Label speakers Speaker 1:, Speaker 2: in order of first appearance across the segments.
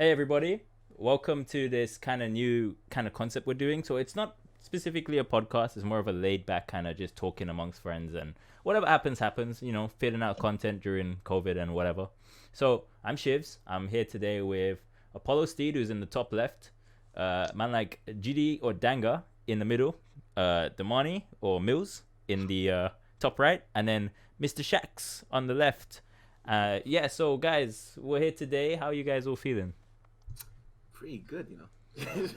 Speaker 1: Hey everybody, welcome to this kind of new kind of concept we're doing. So it's not specifically a podcast, it's more of a laid back kind of just talking amongst friends and whatever happens, fitting out content during COVID and whatever. So I'm Shivs. I'm here today with Apollo Steed, who's in the top left, man like Jide or Danga in the middle, Damani or Mills in the top right, and then Mr. Shakz on the left. So guys, we're here today. How are you guys all feeling?
Speaker 2: Pretty good,
Speaker 3: I'm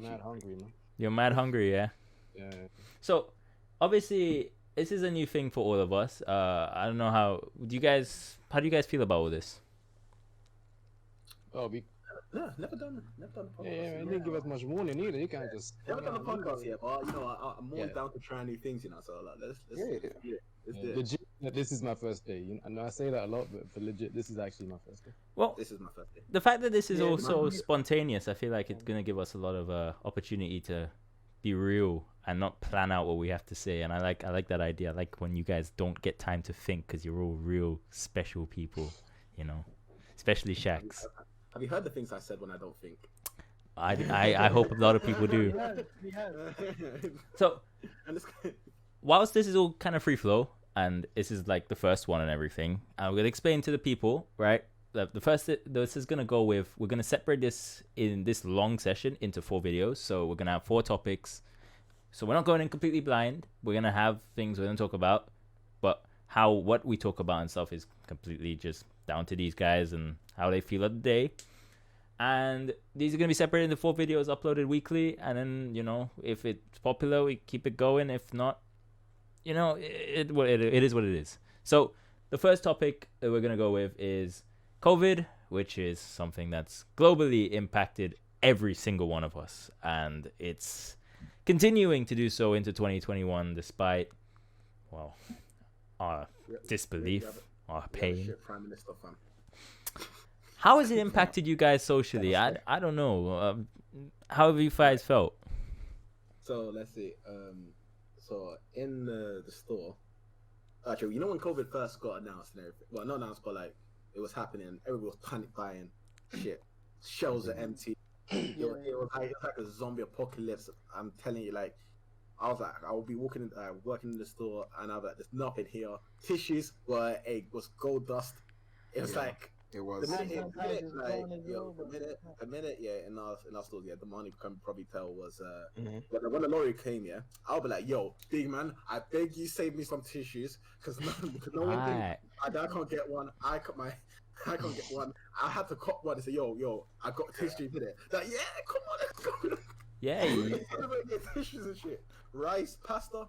Speaker 3: mad hungry, man.
Speaker 1: You're mad hungry, yeah?
Speaker 3: Yeah.
Speaker 1: So, obviously, this is a new thing for all of us. I don't know how do you guys feel about all this?
Speaker 3: Oh,
Speaker 2: never done a podcast.
Speaker 3: yeah, it didn't give us much warning either. You can't just.
Speaker 2: Never done a podcast yet, but I'm always down to try new things, So like, let's do it.
Speaker 3: Legit, this is my first day. I know I say that a lot, but for legit, this is actually my first day.
Speaker 1: Well,
Speaker 2: This is my first day.
Speaker 1: the fact that this is also spontaneous, I feel like it's gonna give us a lot of opportunity to be real and not plan out what we have to say. And I like that idea. I like when you guys don't get time to think because you're all real special people, especially Shakz.
Speaker 2: Have you heard the things I said when I don't think?
Speaker 1: I hope a lot of people do. So, whilst this is all kind of free flow, and this is like the first one and everything, I'm going to explain to the people, right? The first, this is going to go with, we're going to separate this in this long session into 4 videos. So we're going to have 4 topics. So we're not going in completely blind. We're going to have things we're going to talk about, but what we talk about and stuff is completely just down to these guys and how they feel of the day. And these are going to be separated into 4 videos uploaded weekly. And then, if it's popular, we keep it going. If not, it is what it is. So the first topic that we're going to go with is COVID, which is something that's globally impacted every single one of us. And it's continuing to do so into 2021 despite, our disbelief, our pain.
Speaker 2: Prime Minister fam.
Speaker 1: How has it impacted you guys socially? I don't know. How have you guys felt?
Speaker 2: So let's see. So in the store, actually, when COVID first got announced and everything, well, not announced, but like it was happening, everybody was panic buying shit. Shelves are empty. It was like a zombie apocalypse. I'm telling you, like, I was like, I will be working in the store, and I was like, there's nothing here. Tissues was gold dust. It was like.
Speaker 4: It was.
Speaker 2: The minute, in our stores, the money can probably tell was when the lorry came, I'll be like, yo, big man, I beg you save me some tissues because no one I can't get one. I can't get one. I had to cop one and say, yo, I got tissues in it. Like, yeah, come on, let's go.
Speaker 1: Yeah.
Speaker 2: Get tissues and shit. Rice, pasta.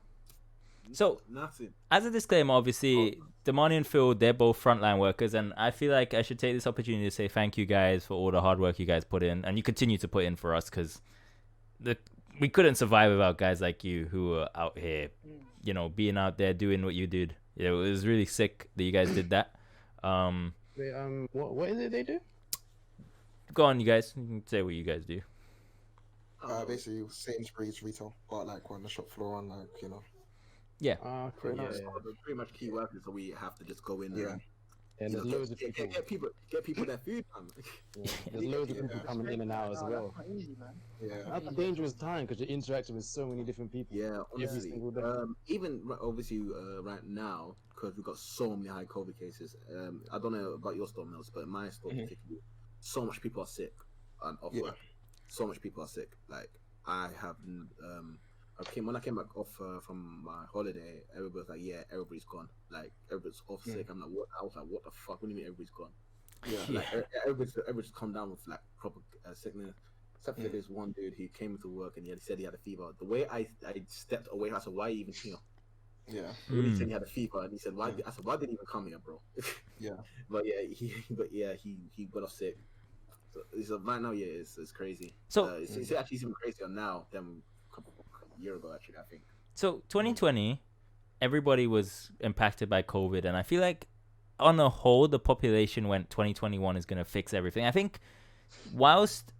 Speaker 1: So,
Speaker 2: nothing.
Speaker 1: As a disclaimer, obviously, Damani and Phil, they're both frontline workers, and I feel like I should take this opportunity to say thank you guys for all the hard work you guys put in, and you continue to put in for us, because we couldn't survive without guys like you who are out here, being out there doing what you did. It was really sick that you guys did that.
Speaker 3: What is it they do?
Speaker 1: Go on, you guys. You can say what you guys do.
Speaker 4: Basically, Sainsbury's retail, but like on the shop floor, on
Speaker 1: Yeah.
Speaker 3: Cool.
Speaker 2: Pretty much key workers, so we have to just go in there.
Speaker 3: And there's loads of people.
Speaker 2: Get people their food.
Speaker 3: There's loads of people coming in and out as well.
Speaker 4: That's easy, man. Yeah.
Speaker 3: That's a dangerous time because you're interacting with so many different people.
Speaker 2: Yeah, honestly.
Speaker 3: Every single day.
Speaker 2: Even obviously right now, because we've got so many high COVID cases. I don't know about your store, Mills, but in my store particularly, so much people are sick and off work. So much people are sick. Like I have. When I came back off from my holiday, everybody was like, "Yeah, everybody's gone. Like everybody's off sick." I'm like, "What?" I was like, "What the fuck? What do you mean everybody's gone?" Like everybody's come down with like proper sickness. Except for this one dude, he came into work and he said he had a fever. The way I stepped away, I said, "Why are you even here?"
Speaker 4: Yeah.
Speaker 2: He said he had a fever, and he said, "Why?" I said, "Why did you even come here, bro?"
Speaker 4: Yeah.
Speaker 2: But he got off sick. So right now, it's crazy.
Speaker 1: So
Speaker 2: it's actually even crazier now than a year ago, actually, I think.
Speaker 1: So 2020, everybody was impacted by COVID, and I feel like on the whole, the population went 2021 is going to fix everything. I think whilst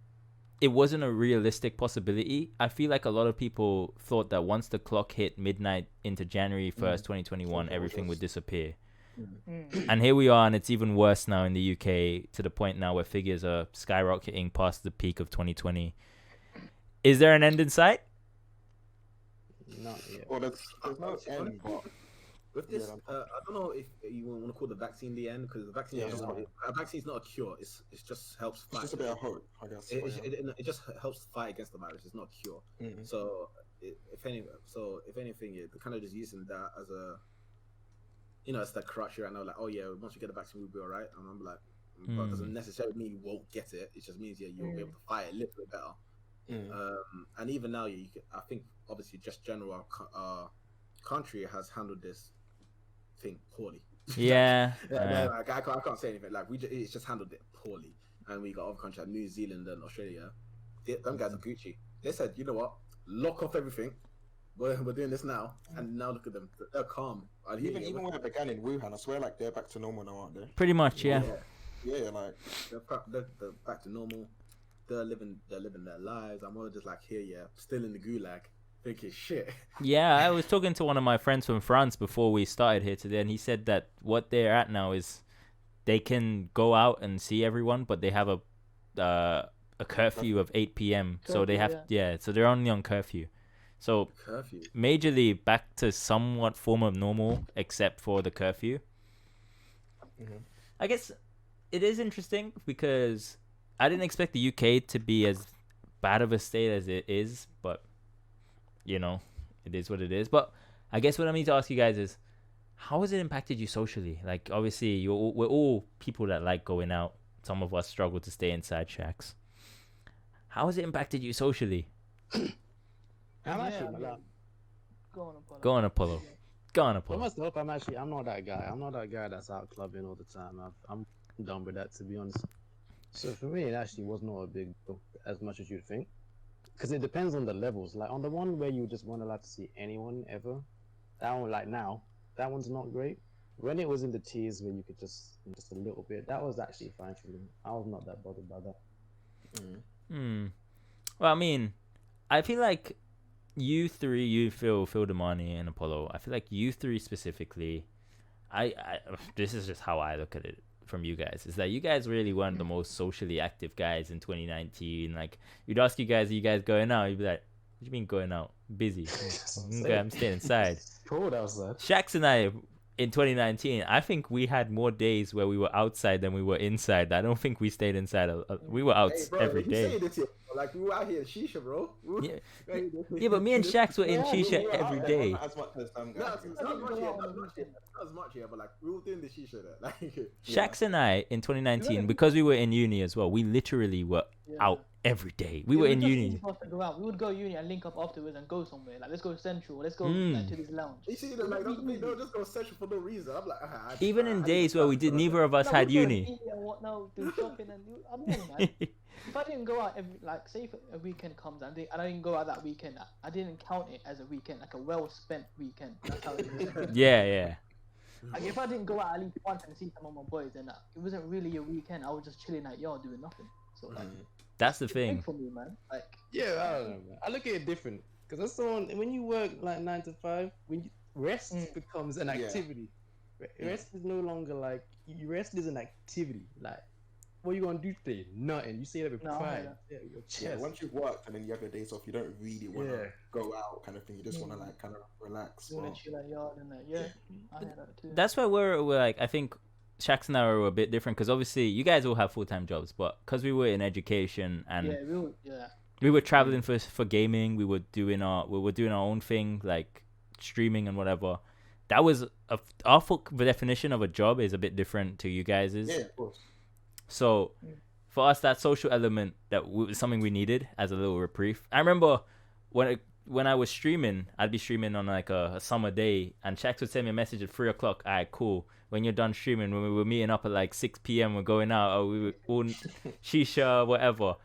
Speaker 1: it wasn't a realistic possibility, I feel like a lot of people thought that once the clock hit midnight into January 1st, 2021, everything would disappear. And here we are, and it's even worse now in the UK, to the point now where figures are skyrocketing past the peak of 2020. Is there an end in sight?
Speaker 3: Not yet.
Speaker 4: Well, there's no end, but
Speaker 2: With this, I don't know if you want to call the vaccine the end, because the vaccine is just a vaccine's not a cure. It just helps fight.
Speaker 4: it's just a bit of hope, I guess.
Speaker 2: It just helps fight against the virus. It's not a cure. So if anything, they're kind of just using that as a, it's that crutch right now. Like, oh yeah, once you get the vaccine, we'll be all right. And I'm like, but it doesn't necessarily mean you won't get it. It just means you'll be able to fight it a little bit better. And even now, I think obviously just general our country has handled this thing poorly.
Speaker 1: Yeah.
Speaker 2: Like, I can't say anything. Like it's just handled it poorly. And we got other countries like New Zealand and Australia. Them guys are Gucci. They said, you know what? Lock off everything. We're doing this now, and now look at them. They're calm.
Speaker 4: Even when it began in Wuhan, I swear, like they're back to normal now, aren't they?
Speaker 1: Pretty much, yeah.
Speaker 4: Yeah, like
Speaker 2: they're back to normal. They're living their lives. I'm all just like here, still in the gulag, thinking shit.
Speaker 1: Yeah, I was talking to one of my friends from France before we started here today, and he said that what they're at now is they can go out and see everyone, but they have a curfew of 8 p.m. So they have so they're only on curfew. So majorly back to somewhat form of normal, except for the curfew. I guess it is interesting because I didn't expect the UK to be as bad of a state as it is, but it is what it is. But I guess what I need to ask you guys is, how has it impacted you socially? Like, obviously, we're all people that like going out. Some of us struggle to stay inside Shakz. How has it impacted you socially?
Speaker 3: I'm actually
Speaker 1: Go on, Apollo.
Speaker 3: For myself, I'm not that guy. I'm not that guy that's out clubbing all the time. I'm done with that, to be honest. So for me, it actually was not a big deal as much as you'd think, because it depends on the levels. Like on the one where you just weren't allowed to see anyone ever, that one, like now, that one's not great. When it was in the tiers where you could just a little bit, that was actually fine for me. I was not that bothered by that.
Speaker 1: Well, I mean, I feel like you three, Phil Damani and Apollo, I feel like you three specifically, I this is just how I look at it from you guys, is that you guys really weren't the most socially active guys in 2019. Like, you'd ask you guys, are you guys going out? You'd be like, what do you mean going out? Busy. Okay, I'm staying inside.
Speaker 3: Cold outside.
Speaker 1: Shakz and I, in 2019, I think we had more days where we were outside than we were inside. I don't think we stayed inside. We were out every day.
Speaker 2: Like, we were out here in Shisha, bro.
Speaker 1: Yeah, but me and Shakz were in Shisha every day.
Speaker 4: Not as much as
Speaker 2: not as much, but like we were doing the Shisha there. Like,
Speaker 1: Shakz and I, in 2019, because we were in uni as well, we literally were out every day. We were in uni.
Speaker 5: We would go uni and link up afterwards and go somewhere. Like, let's go Central. Let's go to this lounge.
Speaker 2: You see, like, they'll just go Central for no reason. I'm like,
Speaker 1: even in days where neither of us had uni.
Speaker 5: Do shopping and I'm not, man. If I didn't go out say if a weekend comes and I didn't go out that weekend, I didn't count it as a weekend, like a well-spent weekend. That's how it is.
Speaker 1: Yeah.
Speaker 5: Like, if I didn't go out at least once and see some of my boys, then it wasn't really a weekend. I was just chilling at yard doing nothing. So like,
Speaker 1: that's the thing
Speaker 5: for me, man. Like,
Speaker 3: yeah, I don't know, man. I look at it different, because that's someone, when you work like 9 to 5, when rest becomes an activity. Rest is no longer like, rest is an activity. Like, what are you gonna do today? Nothing. You say that with pride.
Speaker 4: Yeah, once you've worked and then you have your days off, you don't really want to go out, kind of thing. You just want to like kind of relax.
Speaker 5: You want to chill at yard and that. I had that too.
Speaker 1: That's why we're like, I think Shakz and I were a bit different, because obviously you guys all have full-time jobs, but because we were in education and we were traveling for gaming, we were doing our own thing, like streaming and whatever. That was our full definition of a job is a bit different to you guys's.
Speaker 4: Yeah, of course.
Speaker 1: So for us, that social element was something we needed as a little reprieve. I remember when I was streaming, I'd be streaming on like a summer day, and Shakz would send me a message at 3 o'clock. All right, cool. When you're done streaming, when we were meeting up at like 6 p.m, we're going out, or we were all shisha, whatever.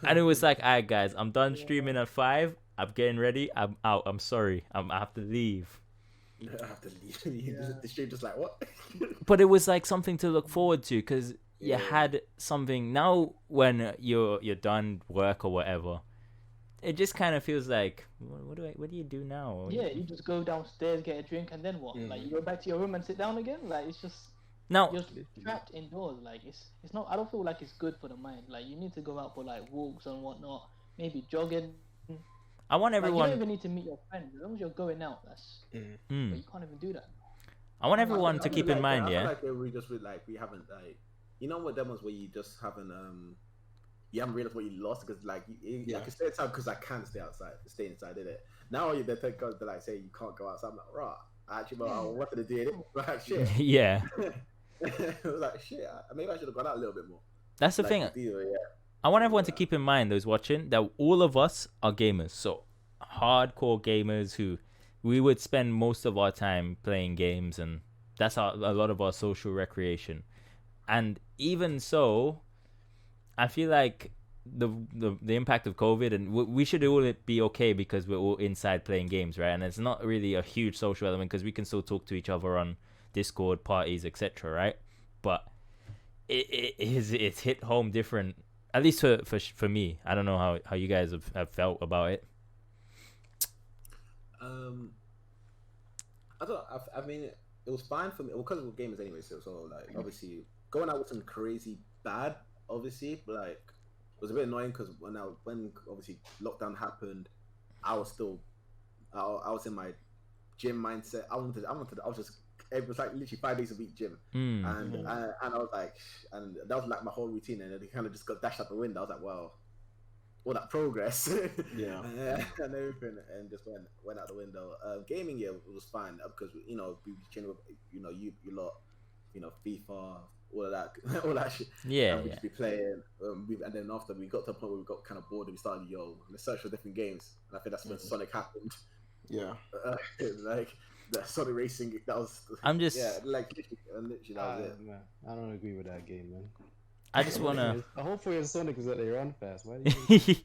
Speaker 1: And it was like, all right, guys, I'm done streaming at 5. I'm getting ready. I'm out. I'm sorry. I have to leave.
Speaker 2: I have to leave. The stream just like, what?
Speaker 1: But it was like something to look forward to, because you had something. Now when you're done work or whatever, it just kind of feels like, what do you do now?
Speaker 5: Yeah, you just go downstairs, get a drink, and then what? Like you go back to your room and sit down again. Like it's just
Speaker 1: Now,
Speaker 5: you're trapped indoors. Like it's not. I don't feel like it's good for the mind. Like you need to go out for like walks and whatnot. Maybe jogging.
Speaker 1: I want
Speaker 5: Like, you
Speaker 1: everyone.
Speaker 5: don't even need to meet your friends as long as you're going out. That's. But you can't even do that.
Speaker 1: I want everyone
Speaker 2: I
Speaker 1: to
Speaker 2: feel
Speaker 1: keep in
Speaker 2: like,
Speaker 1: mind,
Speaker 2: I feel
Speaker 1: yeah.
Speaker 2: like we just like we haven't like you know what them ones where you just haven't realized what you lost because like I can stay inside because I can stay inside in it. Now you they take God to like say you can't go outside. I'm like, right, actually, well, I wanted to do it. Like shit.
Speaker 1: Yeah,
Speaker 2: It was like shit. Maybe I should have gone out a little bit more.
Speaker 1: that's the
Speaker 2: Like,
Speaker 1: thing.
Speaker 2: deal, yeah.
Speaker 1: I want everyone to keep in mind, those watching, that all of us are gamers. So hardcore gamers who we would spend most of our time playing games, and that's a lot of our social recreation. And even so, I feel like the impact of COVID, and we should all be okay because we're all inside playing games, right? And it's not really a huge social element because we can still talk to each other on Discord, parties, etc., right? But it's hit home different, at least for me. I don't know how you guys have felt about it.
Speaker 2: I mean, it was fine for me because we were gamers anyway. So like, obviously, going out wasn't crazy bad, obviously, but like, it was a bit annoying because when obviously lockdown happened, I was in my gym mindset. I was just. It was like literally 5 days a week gym, and I was like, and that was like my whole routine, and it kind of just got dashed out the window. I was like, well, all that progress, and everything, and just went out the window. Gaming, yeah, it was fine because we generally, you lot, FIFA, all of that, all that shit.
Speaker 1: Yeah,
Speaker 2: and we just be playing, and then after we got to a point where we got kind of bored, and we started let's search for different games, and I think that's when Sonic happened.
Speaker 4: Yeah,
Speaker 2: like. The Sonic Racing, that was.
Speaker 1: I'm just.
Speaker 2: Yeah, like literally that was it.
Speaker 3: Man, I don't agree with that game, man.
Speaker 1: I just wanna.
Speaker 3: The whole point of Sonic is that they run fast. Why do you?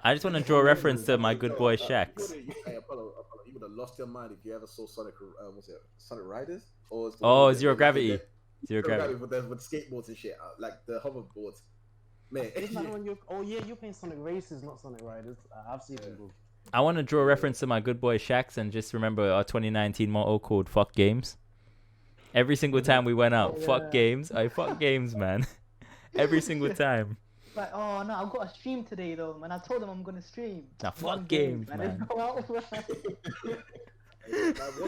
Speaker 1: I just want to draw reference to my good boy Shakz.
Speaker 2: Hey, Apollo, you would have lost your mind if you ever saw Sonic. Was it Sonic Riders?
Speaker 1: Or Zero Gravity. Zero Gravity
Speaker 2: with skateboards and shit, like the hoverboards. Man,
Speaker 3: you're playing Sonic Races, not Sonic Riders. I've seen them both.
Speaker 1: I want to draw reference to my good boy Shakz and just remember our 2019 motto called "Fuck Games." Every single time we went out, fuck games. I fuck games, man. Every single time.
Speaker 5: Like, oh no, I've got a stream today though, man. I told them I'm gonna stream.
Speaker 1: Now fuck games, man.
Speaker 5: Let's go out.
Speaker 2: What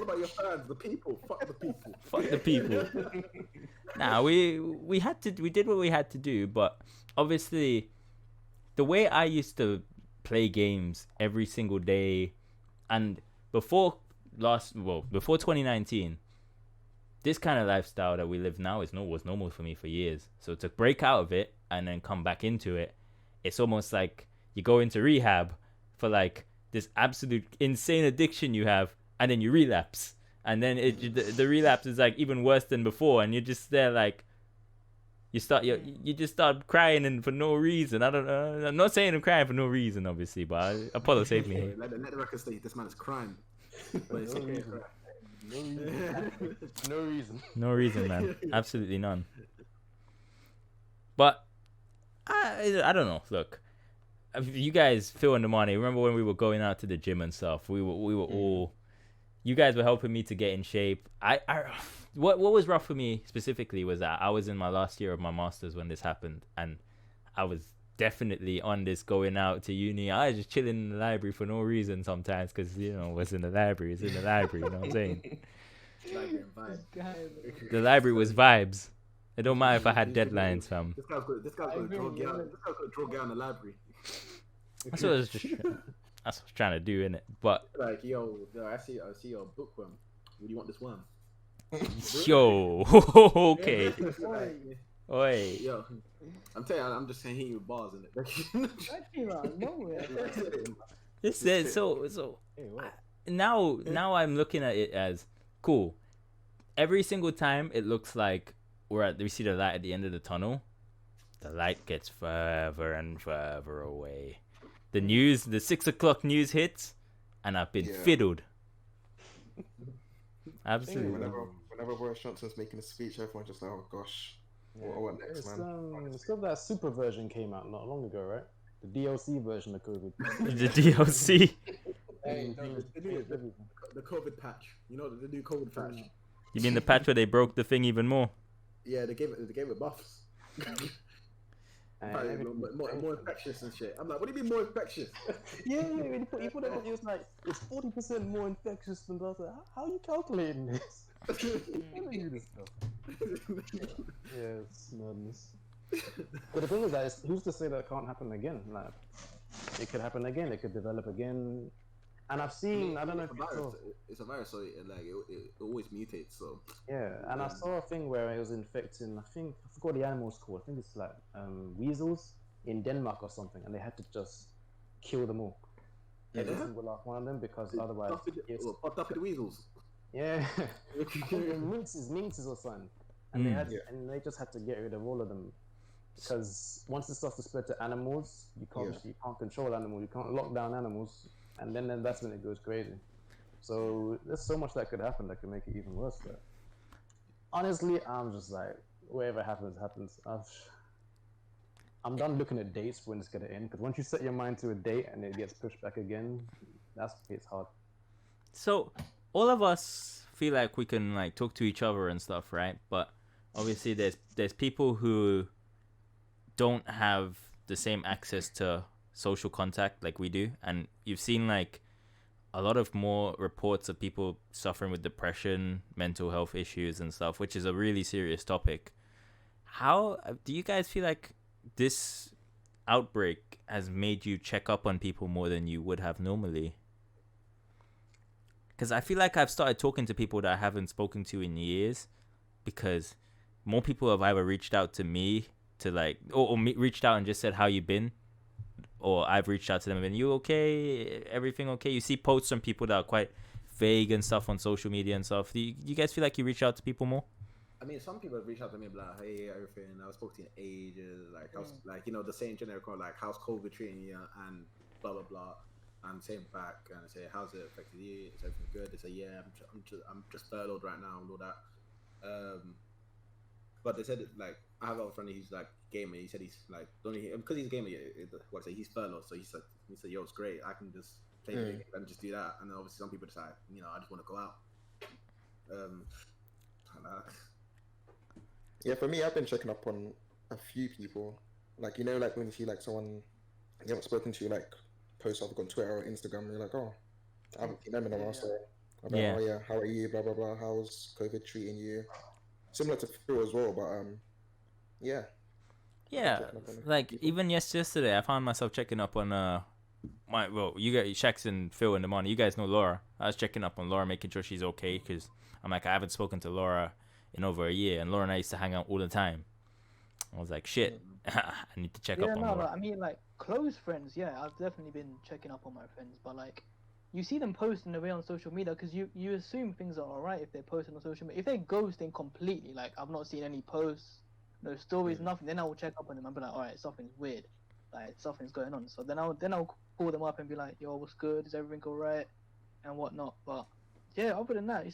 Speaker 2: about your fans, the people? Fuck the people.
Speaker 1: Fuck the people. Nah, we did what we had to do, but obviously, the way I used to play games every single day, and before 2019, this kind of lifestyle that we live now was normal for me for years. So to break out of it and then come back into it, it's almost like you go into rehab for like this absolute insane addiction you have, and then you relapse, and then the relapse is like even worse than before, and you're just there like. You just start crying and for no reason. I don't know. I'm not saying I'm crying for no reason, obviously, but Apollo saved me.
Speaker 2: Let the record say this man is crying. But it's okay.
Speaker 3: No reason.
Speaker 1: No reason, man. Absolutely none. But I don't know. Look, you guys feeling the money. Remember when we were going out to the gym and stuff? We were all. You guys were helping me to get in shape. What was rough for me specifically was that I was in my last year of my master's when this happened, and I was definitely on this going out to uni. I was just chilling in the library for no reason sometimes because what's in the library is in the library. You know what I'm saying? The library was vibes. It don't matter if I had deadlines, fam.
Speaker 2: This guy's got to draw down in the library.
Speaker 1: That's what I was trying to do, innit? But
Speaker 2: like, I see your bookworm. Would you want this worm?
Speaker 1: Yo, okay. Oi.
Speaker 2: Yo, I'm telling you, I'm just saying, hitting you with bars in it.
Speaker 5: That came out of nowhere.
Speaker 1: This is so. Now I'm looking at it as cool. Every single time it looks like we see the light at the end of the tunnel. The light gets further and further away. The 6 o'clock news hits, and I've been fiddled. Absolutely.
Speaker 4: Whenever Boris Johnson's making a speech, everyone's just like, oh gosh, what next, man?
Speaker 3: Still that super version came out not long ago, right? The DLC version of COVID.
Speaker 1: The DLC.
Speaker 2: Hey, no,
Speaker 3: Everything-
Speaker 2: the new
Speaker 3: everything.
Speaker 2: the COVID patch. You know the new COVID patch.
Speaker 1: You mean the patch where they broke the thing even more?
Speaker 2: Yeah, they gave it buffs.
Speaker 3: And
Speaker 2: Apparently
Speaker 3: everything-
Speaker 2: more infectious and shit. I'm like, what do you mean more infectious?
Speaker 3: Yeah, when you put it on, it's like it's 40% more infectious than the other. How are you calculating this? How do you do this stuff? Yeah, it's madness. But the thing is that who's to say that it can't happen again? Like, it could happen again. It could develop again. And I've seen, I don't know if you saw.
Speaker 2: It's a virus, so it always mutates. So
Speaker 3: Yeah, and I saw a thing where it was infecting, I forgot the animal's called. I think it's like weasels in Denmark or something, and they had to just kill them all. Every single last one of them, because otherwise,
Speaker 2: fucked up with the weasels.
Speaker 3: yeah, minxes or something, and they just had to get rid of all of them, because once it starts to spread to animals, you can't control animals, you can't lock down animals, and then that's when it goes crazy. So there's so much that could happen that could make it even worse. But honestly, I'm just like, whatever happens, happens. I'm done looking at dates when it's gonna end, because once you set your mind to a date and it gets pushed back again, it's hard.
Speaker 1: So all of us feel like we can like talk to each other and stuff, right? But obviously there's people who don't have the same access to social contact like we do, and you've seen like a lot of more reports of people suffering with depression, mental health issues and stuff, which is a really serious topic. How do you guys feel like this outbreak has made you check up on people more than you would have normally? Because I feel like I've started talking to people that I haven't spoken to in years, because more people have either reached out to me to like, or reached out and just said, how you been? Or I've reached out to them and been, you okay? Everything okay? You see posts from people that are quite vague and stuff on social media and stuff. Do you guys feel like you reach out to people more?
Speaker 2: I mean, some people have reached out to me and be like, hey, everything. I was spoken to you in ages. Like, how's, like, you know, the same generic one, like, how's COVID treating you? And blah, blah, blah. And same back and say, how's it affected you? Is everything good? They say, yeah, I'm just furloughed right now and all that. But they said, like, I have a friend, he's like gamer. He said he's like, because he's a gamer, he's furloughed. So he said, yo, it's great. I can just play video games and just do that. And then obviously some people decide, you know, I just want to go out.
Speaker 4: Yeah, for me, I've been checking up on a few people. Like, you know, like when you see like someone you haven't spoken to, like post up on Twitter or Instagram, you're like, oh, I haven't seen them in a while. So, oh yeah, how are you? Blah blah blah. How's COVID treating you? Similar to Phil as well, but yeah.
Speaker 1: Yeah, like
Speaker 4: people.
Speaker 1: even yesterday, I found myself checking up on you guys, Shakz and Phil in the morning. You guys know Laura. I was checking up on Laura, making sure she's okay, because I'm like, I haven't spoken to Laura in over a year, and Laura and I used to hang out all the time. I was like, shit, I need to check up on Laura.
Speaker 5: I mean, like close friends. Yeah, I've definitely been checking up on my friends, but like, you see them posting away on social media because you assume things are alright if they're posting on social media. If they're ghosting completely, like I've not seen any posts, no stories, nothing, then I will check up on them and be like, alright, something's weird, like something's going on. So then I'll call them up and be like, yo, what's good? Is everything alright? And whatnot. But yeah, other than that,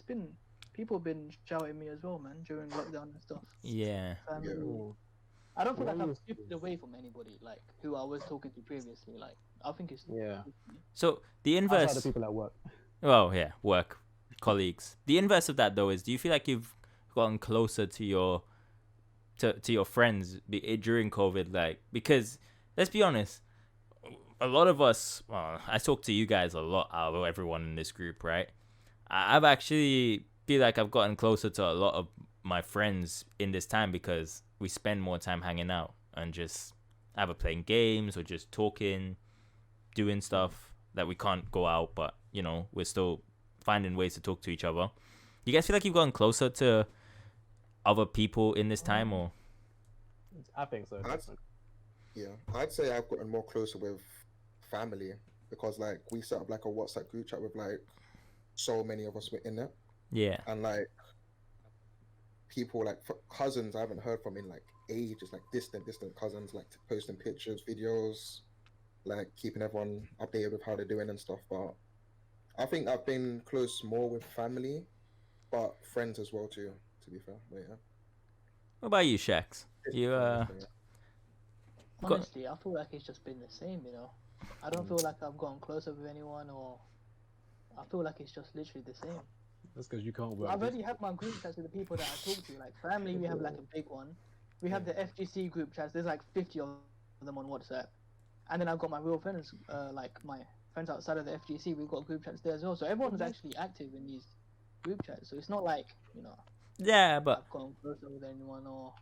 Speaker 5: people have been shouting me as well, man, during lockdown and stuff.
Speaker 1: Yeah.
Speaker 5: I don't feel like I've drifted away from anybody like who I was talking to previously. Like I think it's
Speaker 1: So the inverse.
Speaker 3: Outside of people at work.
Speaker 1: Well, yeah, work colleagues. The inverse of that though is, do you feel like you've gotten closer to your friends during COVID? Like, because let's be honest, a lot of us. Well, I talk to you guys a lot out of everyone in this group, right? I've actually feel like I've gotten closer to a lot of my friends in this time because we spend more time hanging out and just either playing games or just talking, doing stuff that we can't go out, but you know, we're still finding ways to talk to each other. You guys feel like you've gotten closer to other people in this time, or?
Speaker 3: I think so.
Speaker 4: I'd say I've gotten more closer with family, because like we set up like a WhatsApp group chat with like so many of us were in it.
Speaker 1: Yeah.
Speaker 4: And like people like cousins I haven't heard from in like ages, like distant cousins, like posting pictures, videos, like keeping everyone updated with how they're doing and stuff. But I think I've been close more with family, but friends as well too, to be fair. But yeah.
Speaker 1: What about you, Shakz? You
Speaker 5: Honestly, I feel like it's just been the same, you know. I don't feel like I've gotten closer with anyone, or I feel like it's just literally the same.
Speaker 3: That's because you can't work.
Speaker 5: I've already had my group chats with the people that I talk to. Like family, we have like a big one. We have the FGC group chats. There's like 50 of them on WhatsApp, and then I've got my real friends, like my friends outside of the FGC. We've got group chats there as well. So everyone's actually active in these group chats. So it's not like, you know,
Speaker 1: Yeah, but
Speaker 5: I've gotten closer with anyone, or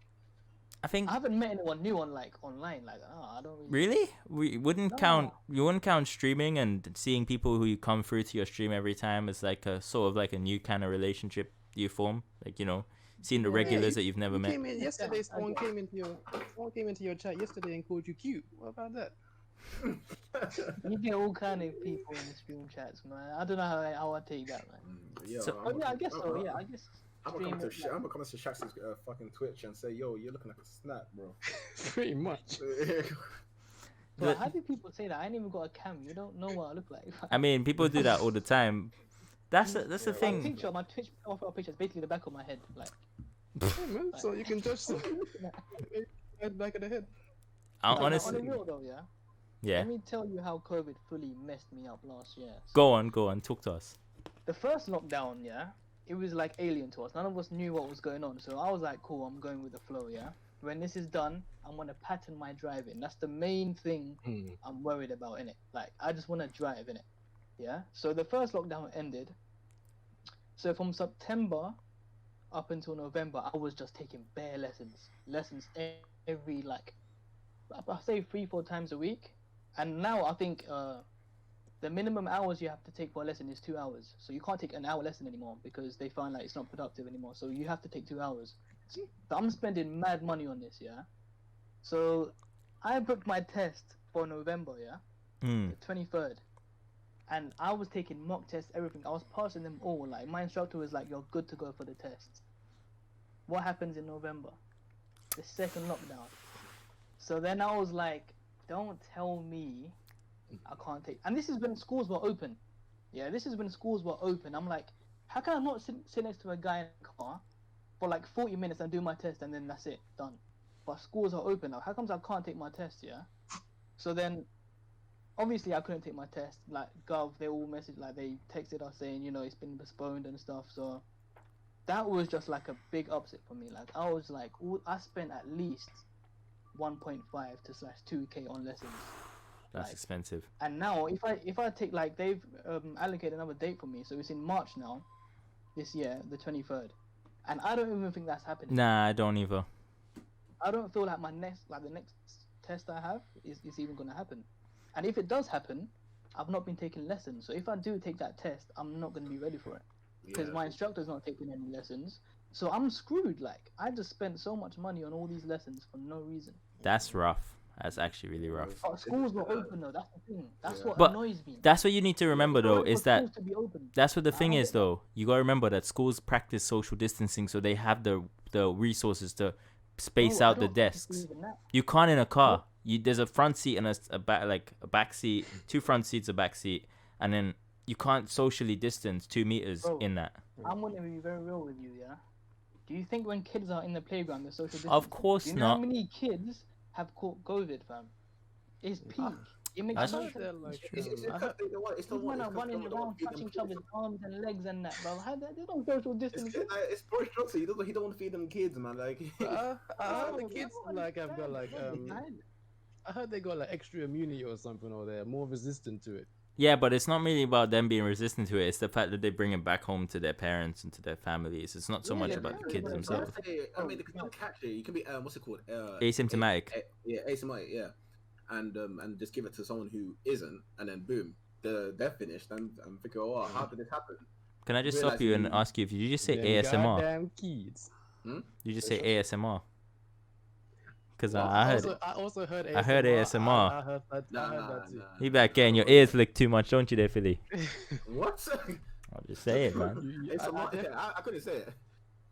Speaker 1: I think
Speaker 5: I haven't met anyone new on like online. Like, I don't really.
Speaker 1: really we wouldn't count. You wouldn't count streaming and seeing people who you come through to your stream every time as like a sort of like a new kind of relationship you form. Like, you know, seeing the regulars that you've never
Speaker 3: You
Speaker 1: met.
Speaker 3: came in yesterday. Someone came into your chat yesterday and called you cute. What about that?
Speaker 5: You get all kind of people in the stream chats, man. I don't know how I take that, man.
Speaker 2: Yeah,
Speaker 1: So-
Speaker 5: Oh yeah, I guess so. Yeah, I guess.
Speaker 2: I'm gonna come
Speaker 5: streaming,
Speaker 2: I'm gonna come to Shax's fucking Twitch and say, yo, you're looking like a snap, bro.
Speaker 3: Pretty much.
Speaker 5: Bro, how do people say that? I ain't even got a cam. You don't know what I look like.
Speaker 1: I mean, people do that all the time. That's the
Speaker 5: My
Speaker 1: thing.
Speaker 5: picture, my Twitch profile picture is basically the back of my head. Like,
Speaker 3: Hey, man, so you can judge some back of the head.
Speaker 5: on
Speaker 1: Honestly,
Speaker 5: the real though, yeah.
Speaker 1: yeah.
Speaker 5: Let me tell you how COVID fully messed me up last year. So
Speaker 1: Go on, talk to us.
Speaker 5: the first lockdown, yeah, it was like alien to us. None of us knew what was going on. So I was like, cool, I'm going with the flow, yeah. When this is done, I'm gonna pattern my driving. That's the main thing I'm worried about, innit? Like, I just wanna drive, innit? Yeah. So the first lockdown ended. So from September up until November, I was just taking bare lessons every like, I say 3-4 times a week. And now I think the minimum hours you have to take for a lesson is 2 hours. So you can't take an hour lesson anymore because they find like it's not productive anymore. So you have to take 2 hours. So I'm spending mad money on this, yeah. So I booked my test for November, yeah,
Speaker 1: Mm.
Speaker 5: the 23rd, and I was taking mock tests, everything. I was passing them all. Like, my instructor was like, "You're good to go for the tests." What happens in November? The second lockdown. So then I was like, "Don't tell me I can't take." And this is when schools were open. Yeah, this is when schools were open. I'm like, how can I not sit next to a guy in a car for like 40 minutes and do my test and then that's it, done? But schools are open now. How comes I can't take my test, yeah? So then, obviously I couldn't take my test. Like, Gov, they all messaged, like, they texted us saying, you know, it's been postponed and stuff. So that was just like a big upset for me. Like, I was like, I spent at least 1.5 to /2K on lessons.
Speaker 1: That's
Speaker 5: Like,
Speaker 1: expensive.
Speaker 5: and now, if I take, like, they've allocated another date for me, so it's in March now, this year, the 23rd, and I don't even think that's happening.
Speaker 1: Nah, I don't either.
Speaker 5: I don't feel like the next test I have is even gonna happen, and if it does happen, I've not been taking lessons. So if I do take that test, I'm not gonna be ready for it because my instructor's not taking any lessons. So I'm screwed. Like, I just spent so much money on all these lessons for no reason.
Speaker 1: That's rough. That's actually really rough.
Speaker 5: But schools were open though. That's the thing. That's what
Speaker 1: But
Speaker 5: annoys me.
Speaker 1: That's what you need to remember though,
Speaker 5: For
Speaker 1: is that
Speaker 5: schools to be open.
Speaker 1: that's what the thing is though. You gotta remember that schools practice social distancing, so they have the resources to space
Speaker 5: No, I
Speaker 1: out the
Speaker 5: don't think it's
Speaker 1: desks.
Speaker 5: even that.
Speaker 1: You can't in a car. There's a front seat and a back seat, 2 front seats, a back seat, and then you can't socially distance 2 meters
Speaker 5: Bro.
Speaker 1: in that.
Speaker 5: I'm gonna be very real with you, yeah. Do you think when kids are in the playground, they're social distancing?
Speaker 1: Of course
Speaker 5: Do you know
Speaker 1: not.
Speaker 5: how many kids have caught COVID, fam? It's peak. It makes
Speaker 1: That's
Speaker 5: no
Speaker 1: true.
Speaker 5: sense.
Speaker 2: It's
Speaker 5: These men are running around touching each other's arms and legs and that, bro. How they don't social distancing?
Speaker 2: It's Boris Johnson. He don't want to feed them kids, man. Like,
Speaker 3: I heard the
Speaker 5: No,
Speaker 3: kids
Speaker 5: no,
Speaker 3: like have got like I heard they got like extra immunity or something, or they're more resistant to it.
Speaker 1: Yeah, but it's not really about them being resistant to it. It's the fact that they bring it back home to their parents and to their families. It's not so
Speaker 5: Yeah,
Speaker 1: much
Speaker 5: their
Speaker 1: about the
Speaker 5: parents,
Speaker 1: kids
Speaker 5: but
Speaker 1: themselves.
Speaker 2: I mean, they can still catch it. You can be what's it called?
Speaker 1: Asymptomatic.
Speaker 2: Asymptomatic. Yeah, and just give it to someone who isn't, and then boom, they're finished, and figure, oh, how did this happen?
Speaker 1: Can I just stop you and ask you if you just say
Speaker 3: Them
Speaker 1: ASMR?
Speaker 3: Goddamn kids.
Speaker 1: You just say ASMR. Because
Speaker 2: Well,
Speaker 1: I heard
Speaker 3: I also heard ASMR.
Speaker 1: I heard ASMR.
Speaker 3: I heard that. I heard that too.
Speaker 1: you back getting your ears licked too much, don't you, there, Philly?
Speaker 2: What?
Speaker 1: I'll just say it, man.
Speaker 2: I couldn't say it.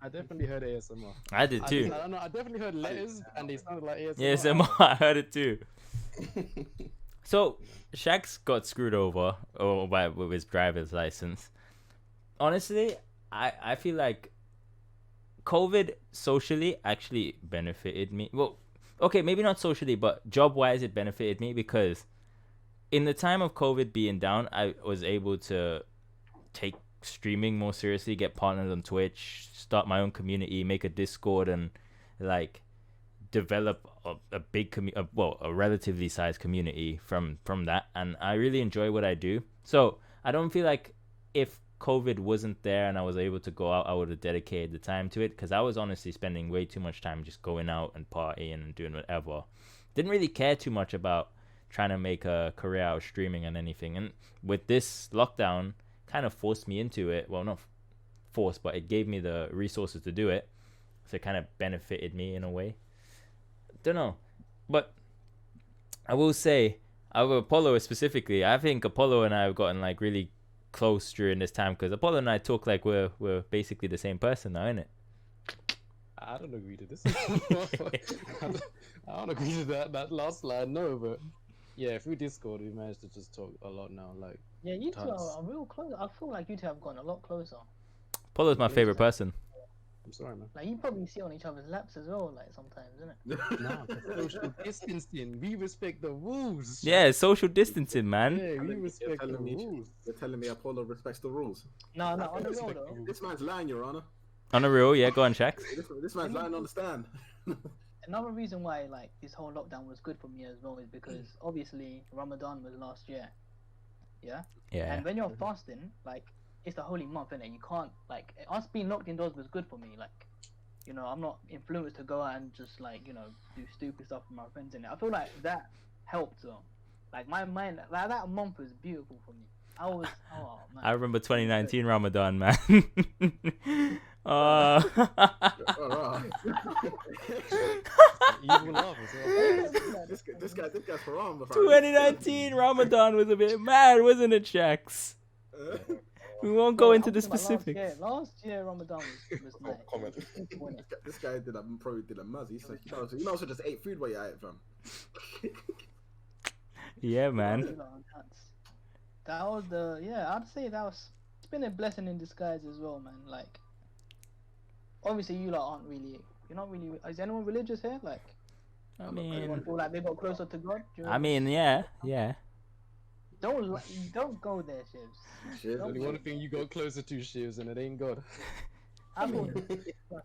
Speaker 3: I definitely heard ASMR.
Speaker 1: I did too.
Speaker 3: I don't know. I definitely heard letters, and they sounded like ASMR.
Speaker 1: ASMR, I heard it too. So, Shakz got screwed over with his driver's license. Honestly, I feel like COVID socially actually benefited me. Well, okay, maybe not socially, but job-wise, it benefited me because in the time of COVID being down, I was able to take streaming more seriously, get partnered on Twitch, start my own community, make a Discord, and like develop a big a relatively sized community from that. And I really enjoy what I do. So I don't feel like if COVID wasn't there and I was able to go out, I would have dedicated the time to it, because I was honestly spending way too much time just going out and partying and doing whatever. Didn't really care too much about trying to make a career out of streaming and anything. And with this lockdown, kind of forced me into it. Well, not forced, but it gave me the resources to do it. So it kind of benefited me in a way. Don't know. But I will say, Apollo specifically, I think Apollo and I have gotten like really close during this time, because Apollo and I talk like we're basically the same person now, innit?
Speaker 3: I don't agree to this. I don't agree to that last line, no, but yeah, through Discord we managed to just talk a lot now. Like,
Speaker 5: Yeah, you two
Speaker 3: tons.
Speaker 5: are real close. I feel like you two have gotten a lot closer.
Speaker 1: Apollo's my favorite person.
Speaker 3: I'm sorry, man.
Speaker 5: Like, you probably sit on each other's laps as well, like, sometimes, isn't it?
Speaker 3: Nah, social distancing. We respect the rules.
Speaker 1: Yeah, social distancing, man.
Speaker 3: Yeah, we respect the
Speaker 2: telling me-
Speaker 3: rules.
Speaker 2: You're telling me Apollo respects the rules.
Speaker 5: No, on the real though.
Speaker 2: This man's lying, Your Honor.
Speaker 1: On a real, yeah, go on, Shakz.
Speaker 2: This man's lying on the stand.
Speaker 5: Another reason why, like, this whole lockdown was good for me as well is because, obviously, Ramadan was last year. Yeah?
Speaker 1: Yeah.
Speaker 5: And when you're fasting, like, it's the holy month, innit? You can't, like, us being locked indoors was good for me. Like, you know, I'm not influenced to go out and just, like, you know, do stupid stuff with my friends in it. I feel like that helped, though. Like, my mind, like, that month was beautiful for me. I was, oh, man.
Speaker 1: I remember 2019 Ramadan, man.
Speaker 2: Alright.
Speaker 3: Evil laugh as well.
Speaker 2: This guy's haram.
Speaker 1: 2019 Ramadan was a bit mad, wasn't it, Shakz? We won't go into the specifics.
Speaker 5: Last year Ramadan was nice.
Speaker 4: Comment.
Speaker 2: This guy probably did a muzz. He's like, you know, just ate food while you ate it, fam.
Speaker 1: Yeah, man.
Speaker 5: That was I'd say it's been a blessing in disguise as well, man. Like, obviously you lot you're not really, is anyone religious here? Like,
Speaker 1: I
Speaker 5: anyone
Speaker 1: mean,
Speaker 5: feel like they got closer to God? Do you
Speaker 1: I mean, yeah.
Speaker 5: don't go there, Shivs.
Speaker 2: Shit.
Speaker 3: Only one thing you got closer to, Shivs, and it ain't God.
Speaker 5: I mean, I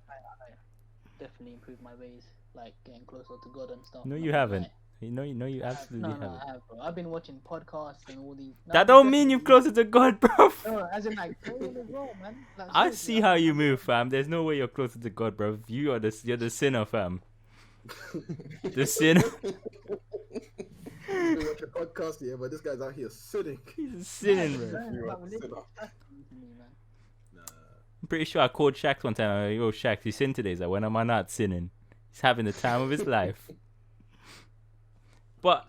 Speaker 5: definitely improved my ways, like getting closer to God and stuff.
Speaker 1: No,
Speaker 5: Like,
Speaker 1: you haven't.
Speaker 5: like,
Speaker 1: No, you absolutely
Speaker 5: no,
Speaker 1: haven't.
Speaker 5: I have, bro. I've been watching podcasts and all these.
Speaker 1: That don't mean you're closer to God, bro.
Speaker 5: No, as in like praying as well, man. Like,
Speaker 1: I
Speaker 5: seriously,
Speaker 1: see how you move, fam. There's no way you're closer to God, bro. You're the sinner, fam. The sinner.
Speaker 2: We watch a podcast here, but this guy's out here sinning.
Speaker 1: He's sinning, bro.
Speaker 2: Nah.
Speaker 1: I'm pretty sure I called Shakz one time. I'm like, yo, Shakz, you sin today. He's like, when am I not sinning? He's having the time of his life. But,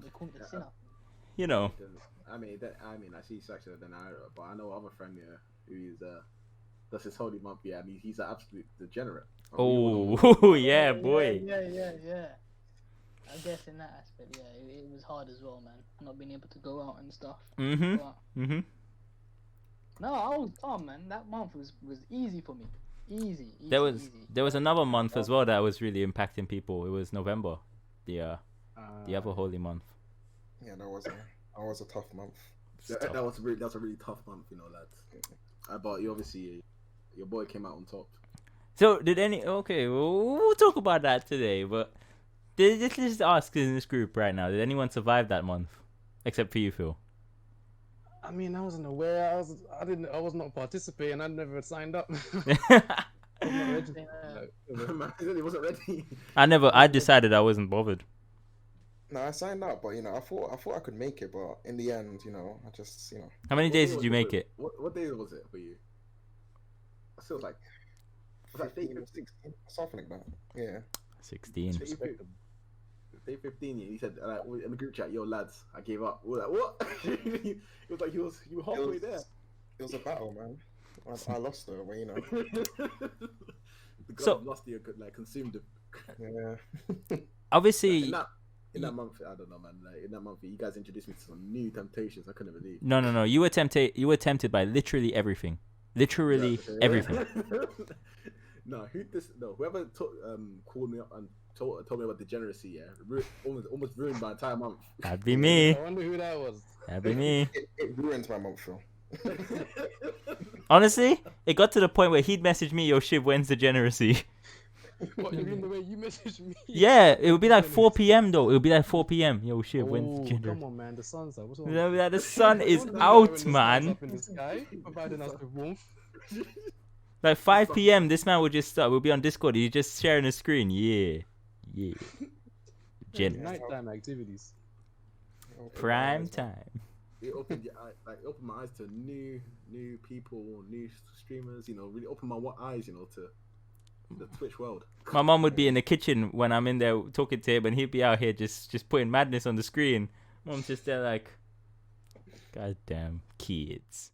Speaker 1: you know.
Speaker 2: I mean, I see section than but I know other friend here who is does his holy month. Yeah, I mean, he's an absolute degenerate.
Speaker 1: Oh, yeah, boy.
Speaker 5: Yeah. I guess in that aspect, yeah, it was hard as well, man. Not being able to go out and stuff.
Speaker 1: Mm-hmm.
Speaker 5: But,
Speaker 1: Mm-hmm.
Speaker 5: no, I was calm, man. That month was easy for me. Easy.
Speaker 1: There was another month as well that was really impacting people. It was November, the other holy month.
Speaker 4: Yeah, that was a tough month.
Speaker 2: That was a really tough month, you know, lads. But you obviously, your boy came out on top.
Speaker 1: So okay, we'll talk about that today, but let's just ask in this group right now, did anyone survive that month? Except for you, Phil.
Speaker 3: I mean, I wasn't aware. I was not participating. I never signed up. I'm not registered.
Speaker 2: Man, he wasn't ready.
Speaker 1: I decided I wasn't bothered.
Speaker 4: No, I signed up, but you know, I thought I could make it, but in the end, you know, I just, you know.
Speaker 1: How many days did you make it?
Speaker 2: What day was it for you? I feel like
Speaker 4: 15, 16, something like that. Yeah.
Speaker 1: 16.
Speaker 2: Day 15, he said in the group chat, yo lads, I gave up. We were like, what? It was like you were halfway there.
Speaker 4: It was a battle, man. I lost though, but you know.
Speaker 2: The God
Speaker 1: So-
Speaker 2: lost it, like consumed it.
Speaker 4: Yeah.
Speaker 1: Obviously,
Speaker 2: In that month, I don't know, man. Like in that month, you guys introduced me to some new temptations. I couldn't believe.
Speaker 1: no. You were tempted by literally everything. Literally
Speaker 2: Yeah.
Speaker 1: everything.
Speaker 2: Whoever called me up and told me about degeneracy. Yeah, almost ruined my entire month.
Speaker 1: That'd be me.
Speaker 3: I wonder who that was.
Speaker 1: That'd be me.
Speaker 4: It ruins my month, Phil.
Speaker 1: Honestly, it got to the point where he'd message me, "Yo, Shiv, when's degeneracy?"
Speaker 3: What, you mean the way you messaged me?
Speaker 1: Yeah, it would be like 4 p.m. though. It would be like 4 p.m. Yo, Shiv, when's
Speaker 3: Oh,
Speaker 1: degeneracy?
Speaker 3: come on, man. The sun's out. What's wrong?
Speaker 1: You know
Speaker 3: with
Speaker 1: that the sun
Speaker 3: you?
Speaker 1: is
Speaker 3: Don't do that
Speaker 1: out,
Speaker 3: when the sun's
Speaker 1: man.
Speaker 3: Up in the sky, providing us with warmth.
Speaker 1: Like 5 p.m. This man would just start. We'll be on Discord. He's just sharing the screen. Yeah. Gen-
Speaker 3: Nighttime activities.
Speaker 1: Prime time.
Speaker 2: It opened opened my eyes to new people, new streamers. You know, really opened my eyes. You know, to the Twitch world.
Speaker 1: My mom would be in the kitchen when I'm in there talking to him, and he'd be out here just putting madness on the screen. Mom's just there like, goddamn kids.